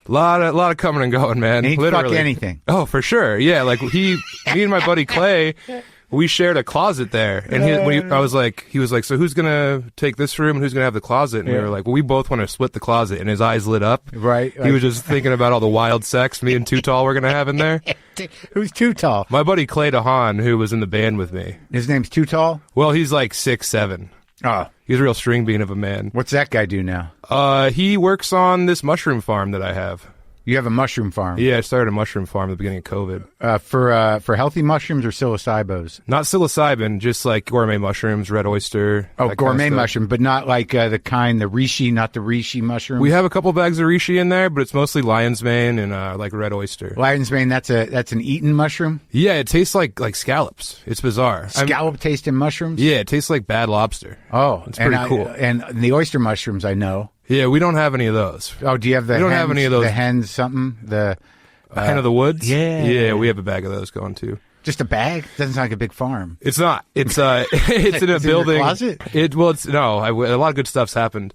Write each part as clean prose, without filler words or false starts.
A lot of coming and going, man. And he'd Literally. fuck anything. Oh, for sure. Yeah, like me and my buddy Clay, we shared a closet there. And he was like, so who's going to take this room and who's going to have the closet? And we were like, well, we both want to split the closet. And his eyes lit up. Right. He was just thinking about all the wild sex me and Too Tall were going to have in there. Who's Too Tall? My buddy Clay DeHaan, who was in the band with me. His name's Too Tall? Well, he's like 6'7". Oh. He's a real string bean of a man. What's that guy do now? He works on this mushroom farm that I have. You have a mushroom farm? Yeah, I started a mushroom farm at the beginning of COVID. For healthy mushrooms or psilocybos? Not psilocybin, just like gourmet mushrooms, red oyster. Oh, gourmet mushroom, but not like the reishi, not the reishi mushroom. We have a couple bags of reishi in there, but it's mostly lion's mane and like red oyster. Lion's mane, that's an eaten mushroom? Yeah, it tastes like scallops. It's bizarre. Scallop tasting mushrooms? Yeah, it tastes like bad lobster. Oh, it's pretty cool. And the oyster mushrooms, I know. Yeah, we don't have any of those. Oh, do you have the? We don't have any of those. The hens, something. The hen of the woods. Yeah, yeah, we have a bag of those going too. Just a bag? Doesn't sound like a big farm. It's not. It's it's in a building. In your closet? A lot of good stuff's happened.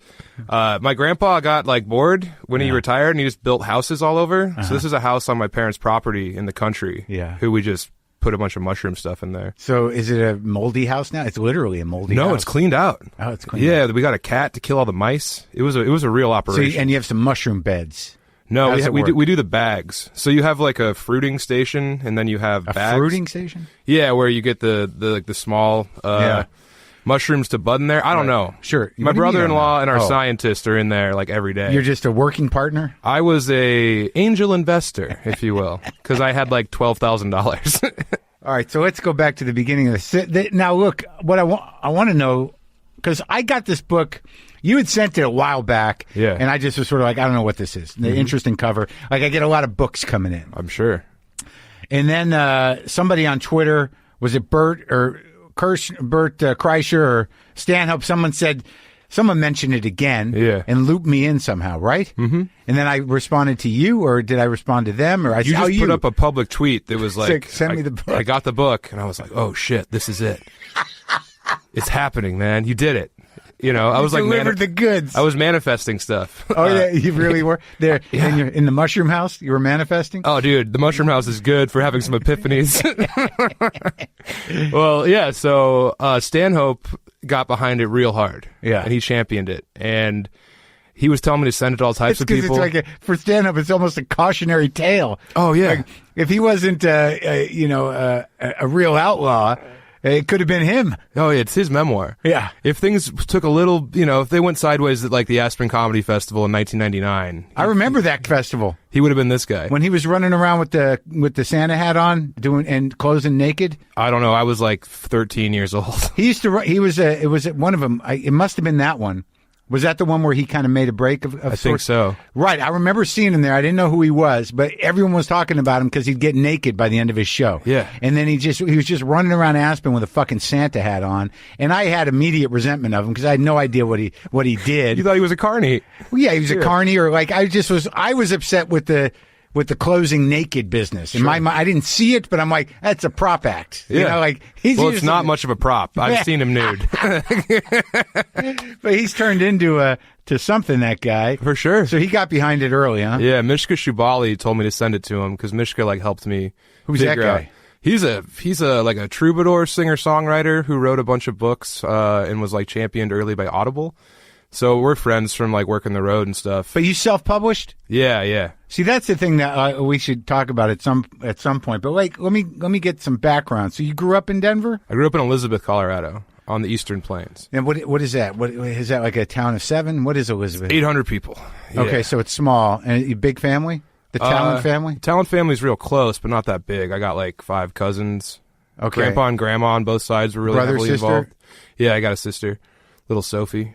My grandpa got like bored when he retired, and he just built houses all over. So this is a house on my parents' property in the country. Yeah, who we just put a bunch of mushroom stuff in there. So is it a moldy house now? It's literally a moldy house. No, it's cleaned out. Oh, it's cleaned out. Yeah, we got a cat to kill all the mice. It was a real operation. And you have some mushroom beds. No, we do the bags. So you have like a fruiting station, and then you have bags. A fruiting station? Yeah, where you get the small mushrooms to bud in there. I don't know. Sure. My brother-in-law and our scientist are in there like every day. You're just a working partner? I was a angel investor, if you will, because I had like $12,000. All right, so let's go back to the beginning of this. Now, look, what I want to know, because I got this book. You had sent it a while back, and I just was sort of like, I don't know what this is. The interesting cover. Like, I get a lot of books coming in. I'm sure. And then somebody on Twitter, was it Bert Kreischer or Stanhope? Someone mentioned it again and looped me in somehow, right? Mm-hmm. And then I responded to you, or did I respond to them? Or you just put up a public tweet that was like, send me the book. I got the book, and I was like, oh, shit, this is it. It's happening, man. You did it. You know, I was like, delivered the goods. I was manifesting stuff. Oh, yeah, you really were there in the mushroom house. You were manifesting. Oh, dude, the mushroom house is good for having some epiphanies. Well, yeah. So Stanhope got behind it real hard. Yeah, and he championed it, and he was telling me to send it to all types of people. It's like for Stanhope, it's almost a cautionary tale. Oh yeah, like, if he wasn't, a real outlaw. It could have been him. Oh, yeah, it's his memoir. Yeah. If things took a little, if they went sideways at like the Aspen Comedy Festival in 1999. I remember that festival. He would have been this guy. When he was running around with the Santa hat on, and closing naked. I don't know. I was like 13 years old. It was one of them. It must have been that one. Was that the one where he kind of made a break of I think so. Right. I remember seeing him there. I didn't know who he was, but everyone was talking about him because he'd get naked by the end of his show. Yeah. And then he was just running around Aspen with a fucking Santa hat on. And I had immediate resentment of him because I had no idea what he did. You thought he was a carny. Well, yeah, he was a carny, or like I was upset with the closing naked business. In my mind, I didn't see it, but I'm like, that's a prop act. Yeah. You know, like it's not much of a prop. I've seen him nude. But he's turned into to something, that guy. For sure. So he got behind it early, huh? Yeah, Mishka Shubali told me to send it to him because Mishka helped me. Who's that guy? Out. He's a troubadour singer-songwriter who wrote a bunch of books and was championed early by Audible. So we're friends from working the road and stuff. But you self-published? Yeah. See, that's the thing that we should talk about at some point. But let me get some background. So you grew up in Denver? I grew up in Elizabeth, Colorado, on the Eastern Plains. And what is that? What is that, like a town of 7? What is Elizabeth? 800 people. Yeah. Okay, so it's small. And a big family? The Tallent family? Tallent family's real close, but not that big. I got 5 cousins. Okay. Grandpa and grandma on both sides were really heavily sister? involved. Yeah, I got a sister. Little Sophie.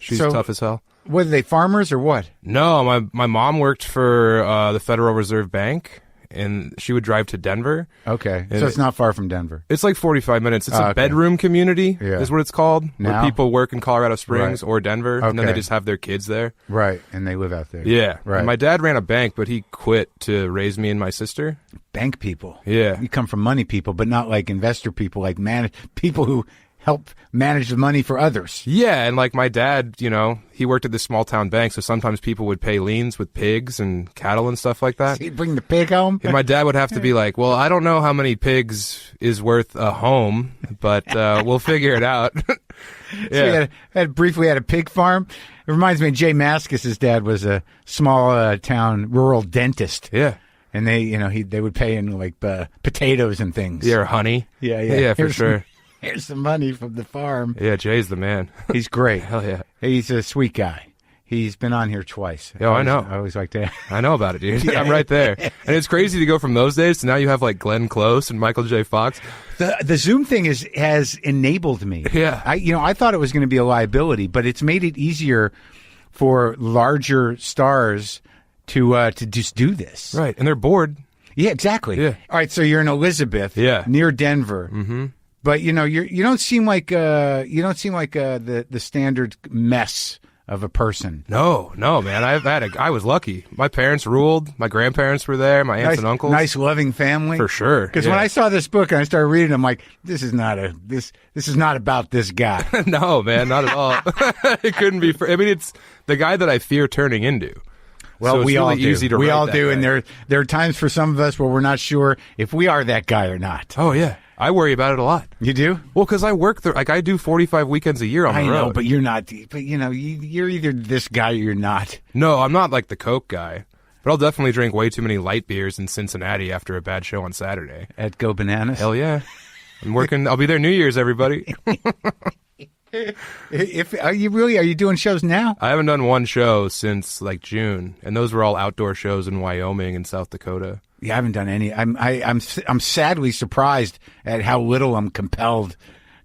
She's tough as hell. Were they farmers or what? No, my mom worked for the Federal Reserve Bank, and she would drive to Denver. Okay, so it's not far from Denver. It's 45 minutes. It's a bedroom community is what it's called, now? where people work in Colorado Springs or Denver, and then they just have their kids there. Right, and they live out there. Yeah, right. And my dad ran a bank, but he quit to raise me and my sister. Bank people. Yeah. You come from money people, but not like investor people, like people who help manage the money for others. Yeah, and like my dad, you know, he worked at this small town bank, so sometimes people would pay liens with pigs and cattle and stuff like that. So he'd bring the pig home? And my dad would have to be like, well, I don't know how many pigs is worth a home, but we'll figure it out. Yeah. So we briefly had a pig farm. It reminds me of Jay Mascis's dad was a small town rural dentist. Yeah. And they would pay in like potatoes and things. Yeah, or honey. Yeah, for sure. Here's some money from the farm. Yeah, Jay's the man. He's great. Hell yeah. He's a sweet guy. He's been on here twice. Oh, I know. I always like to. I know about it, dude. Yeah. I'm right there. And it's crazy to go from those days to now you have like Glenn Close and Michael J. Fox. The Zoom thing has enabled me. Yeah. I thought it was going to be a liability, but it's made it easier for larger stars to just do this. Right. And they're bored. Yeah, exactly. Yeah. All right, so you're in Elizabeth, near Denver. Mm-hmm. But you don't seem like the standard mess of a person. No, man. I was lucky. My parents ruled. My grandparents were there. My aunts and uncles. Nice, loving family. For sure. Because when I saw this book and I started reading, I'm like, this is not about this guy. No, man, not at all. It couldn't be. I mean, it's the guy that I fear turning into. Well, so we really all do. Easy to we write all that do, guy. and there are times for some of us where we're not sure if we are that guy or not. Oh yeah, I worry about it a lot. You do? Well, because I work I do 45 weekends a year on the road. I know, but you're not. But you're either this guy or you're not. No, I'm not like the Coke guy. But I'll definitely drink way too many light beers in Cincinnati after a bad show on Saturday. At Go Bananas? Hell yeah. I'm working. I'll be there New Year's, everybody. Are you doing shows now? I haven't done one show since like June, and those were all outdoor shows in Wyoming and South Dakota. Yeah, I haven't done any. I'm sadly surprised at how little I'm compelled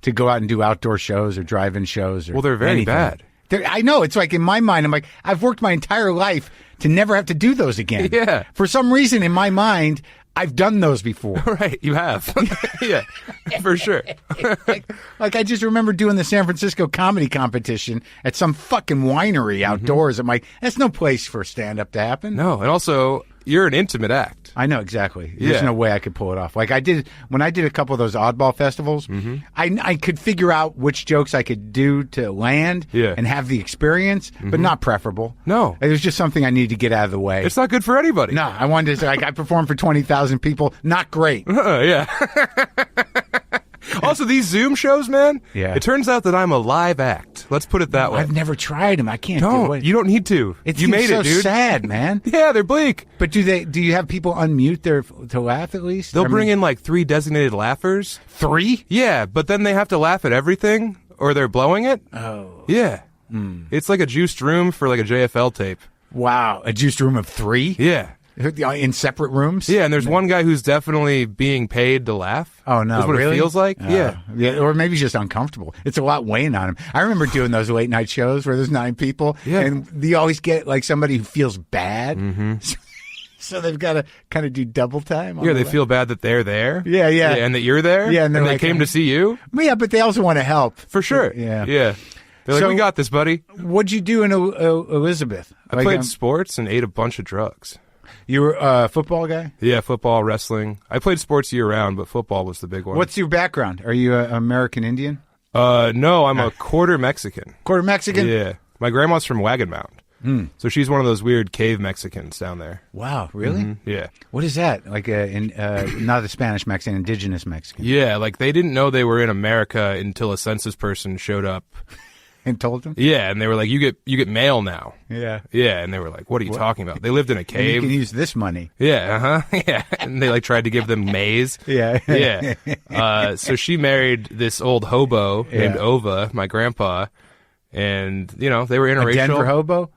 to go out and do outdoor shows or drive-in shows. Or they're very anything. bad. I know. It's like in my mind, I'm like, I've worked my entire life to never have to do those again. Yeah. For some reason, in my mind, I've done those before. Right, you have. Yeah, for sure. like I just remember doing the San Francisco comedy competition at some fucking winery outdoors. I'm like, that's no place for stand-up to happen. No, and also, you're an intimate act. I know, exactly. There's no way I could pull it off. Like when I did a couple of those oddball festivals, I could figure out which jokes I could do to land and have the experience, but not preferable. No. It was just something I needed to get out of the way. It's not good for anybody. No, I wanted to say, I performed for 20,000 people. Not great. Yeah. Also, these Zoom shows, man. Yeah. It turns out that I'm a live act. Let's put it that way. I've never tried them. I can't do it. You don't need to. You made so it, dude. sad, man. Yeah, they're bleak. But do you have people unmute to laugh at least? They'll bring in like 3 designated laughers. 3? Yeah, but then they have to laugh at everything, or they're blowing it. Oh. Yeah. It's like a juiced room for like a JFL tape. Wow, a juiced room of 3? Yeah. In separate rooms? Yeah, and there's one guy who's definitely being paid to laugh. Oh, no, That's what really? it feels like. Yeah. Or maybe he's just uncomfortable. It's a lot weighing on him. I remember doing those late night shows where there's 9 people, and you always get like somebody who feels bad. So they've got to kind of do double time. Yeah, they feel bad that they're there. Yeah. And that you're there. Yeah, and they like, came to see you. Yeah, but they also want to help. For sure. Yeah. They're like, we got this, buddy. What'd you do in Elizabeth? I played sports and ate a bunch of drugs. You were a football guy? Yeah, football, wrestling. I played sports year-round, but football was the big one. What's your background? Are you an American Indian? No, I'm a quarter Mexican. Quarter Mexican? Yeah. My grandma's from Wagon Mound. So she's one of those weird cave Mexicans down there. Wow, really? Yeah. What is that? Like not a Spanish Mexican, indigenous Mexican? Yeah, like they didn't know they were in America until a census person showed up. And told them? Yeah, and they were like, you get mail now. Yeah. Yeah, and they were like, what are you talking about? They lived in a cave. And you can use this money. Yeah, yeah. And they like tried to give them maize. Yeah. Yeah. So she married this old hobo named Ova, my grandpa, and they were interracial. A Denver hobo?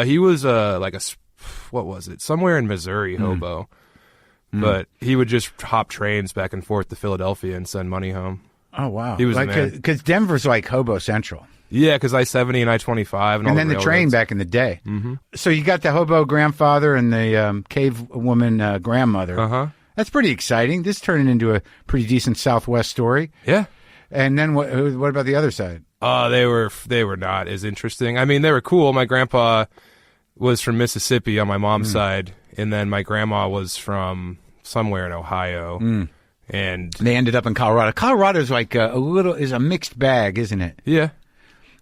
He was what was it? Somewhere in Missouri hobo. But he would just hop trains back and forth to Philadelphia and send money home. Oh, wow. He was like, because Denver's like hobo central. Yeah, because I-70 and I-25 and then the train back in the day. So you got the hobo grandfather and the cave woman grandmother. That's pretty exciting. This turned into a pretty decent Southwest story. Yeah. And then what about the other side? They were not as interesting. I mean, they were cool. My grandpa was from Mississippi on my mom's side, and then my grandma was from somewhere in Ohio. And they ended up in Colorado. Colorado is like is a mixed bag, isn't it? Yeah.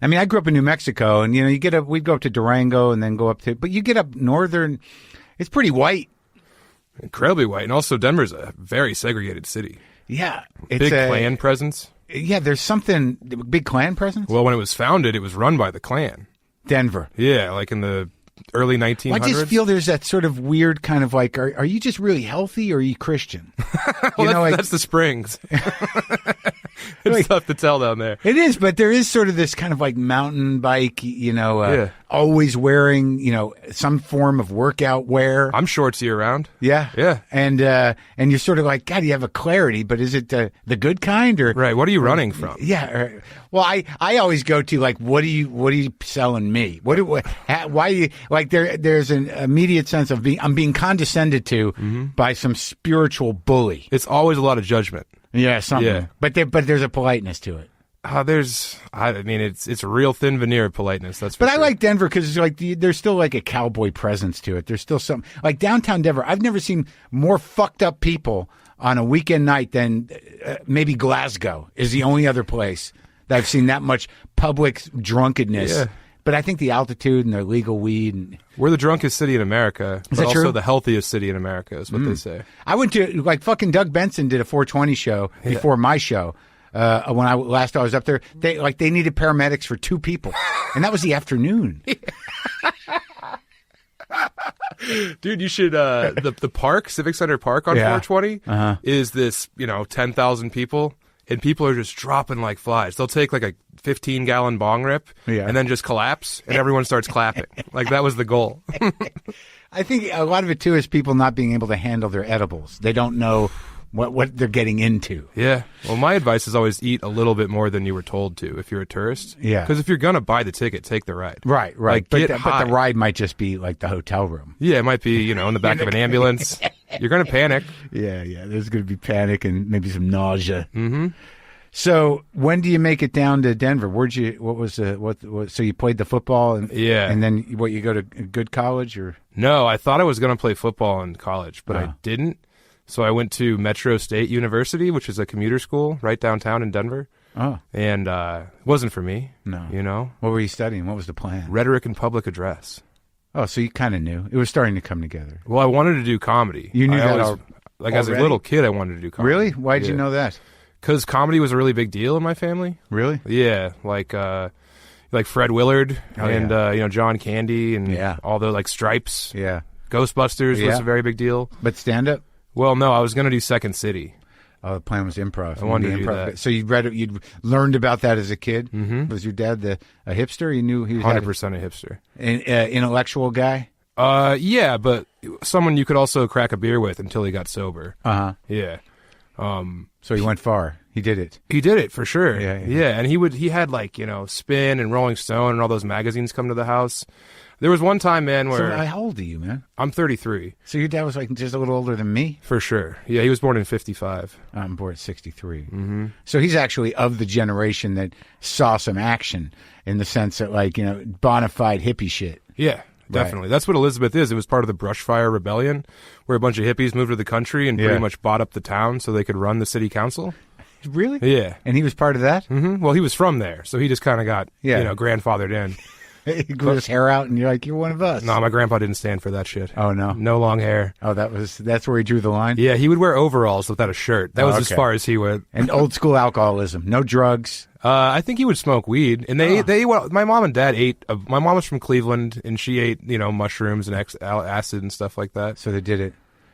I mean, I grew up in New Mexico, and we'd go up to Durango and then go up to, but you get up northern, it's pretty white. Incredibly white. And also Denver's a very segregated city. Yeah. It's big Klan presence. Yeah, there's something, big Klan presence? Well, when it was founded, it was run by the Klan. Denver. Yeah, like in the early 1900s. Well, I just feel there's that sort of weird kind of like, are you just really healthy or are you Christian? Well, that's the Springs. It's tough to tell down there. It is, but there is sort of this kind of like mountain bike, always wearing, some form of workout wear. I'm shorts year round. Yeah. Yeah. And you're sort of like, God, you have a clarity, but is it the good kind or? Right. What are you running from? Yeah. Well, I always go to like, what are you selling me? Why do you, like there's an immediate sense of I'm being condescended to by some spiritual bully. It's always a lot of judgment. Yeah, something. Yeah. But there's a politeness to it. It's a real thin veneer of politeness. That's. I like Denver because like there's still like a cowboy presence to it. There's still some like downtown Denver. I've never seen more fucked up people on a weekend night than maybe Glasgow is the only other place that I've seen that much public drunkenness. Yeah. But I think the altitude and the legal weed. We're the drunkest city in America, but also true? The healthiest city in America is what they say. I went to, like, fucking Doug Benson did a 420 show before my show. When I was up there, they needed paramedics for 2 people. And that was the afternoon. Dude, you should, the park, Civic Center Park on 420 is this, 10,000 people. And people are just dropping like flies. They'll take like a 15-gallon bong rip and then just collapse, and everyone starts clapping. Like that was the goal. I think a lot of it, too, is people not being able to handle their edibles. They don't know what they're getting into. Yeah. Well, my advice is always eat a little bit more than you were told to if you're a tourist. Yeah. Because if you're going to buy the ticket, take the ride. Right. Like, but get high. But the ride might just be like the hotel room. Yeah, it might be, in the back of an ambulance. You're going to panic. Yeah. There's going to be panic and maybe some nausea. Mm-hmm. So when do you make it down to Denver? So you played the football and then you go to a good college or? No, I thought I was going to play football in college, but I didn't. So I went to Metro State University, which is a commuter school right downtown in Denver. Oh. And it wasn't for me. No. What were you studying? What was the plan? Rhetoric and public address. Oh, so you kind of knew. It was starting to come together. Well, I wanted to do comedy. You knew that as a little kid, I wanted to do comedy. Really? Why did you know that? Because comedy was a really big deal in my family. Really? Yeah, like Fred Willard and John Candy and all the Stripes. Yeah. Ghostbusters was a very big deal. But stand up? Well, no, I was going to do Second City. Oh, the plan was improv. I wanted to do that. So you'd learned about that as a kid? Mm-hmm. Was your dad a hipster? You knew he was 100% a hipster. An intellectual guy? Yeah, but someone you could also crack a beer with until he got sober. Uh-huh. Yeah. So he went far. He did it. He did it for sure. Yeah. And he had Spin and Rolling Stone and all those magazines come to the house. There was one time, man, where... So how old are you, man? I'm 33. So your dad was just a little older than me? For sure. Yeah, he was born in 55. I'm born at 63. Mm-hmm. So he's actually of the generation that saw some action in the sense that, bona fide hippie shit. Yeah, definitely. Right. That's what Elizabeth is. It was part of the Brushfire Rebellion, where a bunch of hippies moved to the country and pretty much bought up the town so they could run the city council. Really? Yeah. And he was part of that? Mm-hmm. Well, he was from there, so he just kind of got, grandfathered in. He grew his hair out, and you're like, you're one of us. No, my grandpa didn't stand for that shit. Oh, no? No long hair. Oh, that's where he drew the line? Yeah, he would wear overalls without a shirt. That was as far as he went. And old school alcoholism. No drugs. I think he would smoke weed. And my mom and dad ate, my mom was from Cleveland, and she ate, mushrooms and acid and stuff like that. So they did it.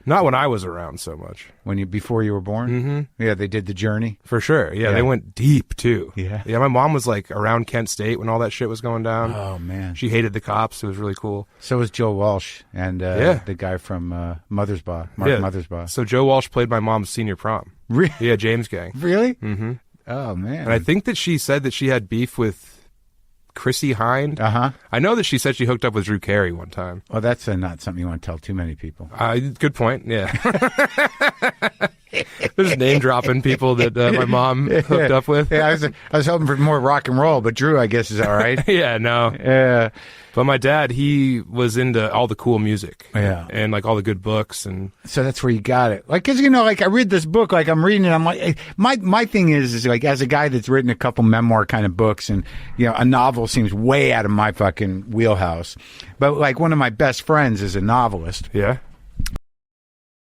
Not when I was around so much. Before you were born? Mm-hmm. Yeah, they did the journey? For sure. Yeah, they went deep, too. Yeah. Yeah, my mom was, around Kent State when all that shit was going down. Oh, man. She hated the cops. It was really cool. So was Joe Walsh and the guy from Mothersbaugh, Marc Mothersbaugh. So Joe Walsh played my mom's senior prom. Really? Yeah, James Gang. Really? Mm-hmm. Oh, man. And I think that she said that she had beef with Chrissy Hind. Uh-huh. I know that she said she hooked up with Drew Carey one time. Well, that's not something you want to tell too many people. Good point, yeah. Just name dropping people that my mom hooked up with. Yeah, I was hoping for more rock and roll, but Drew, I guess, is all right. Yeah, no. Yeah. But my dad, he was into all the cool music. Yeah. And like all the good books. And so that's where you got it. Like, cause like I read this book, like I'm reading it. I'm like, my thing is like, as a guy that's written a couple memoir kind of books, and, a novel seems way out of my fucking wheelhouse. But like one of my best friends is a novelist. Yeah.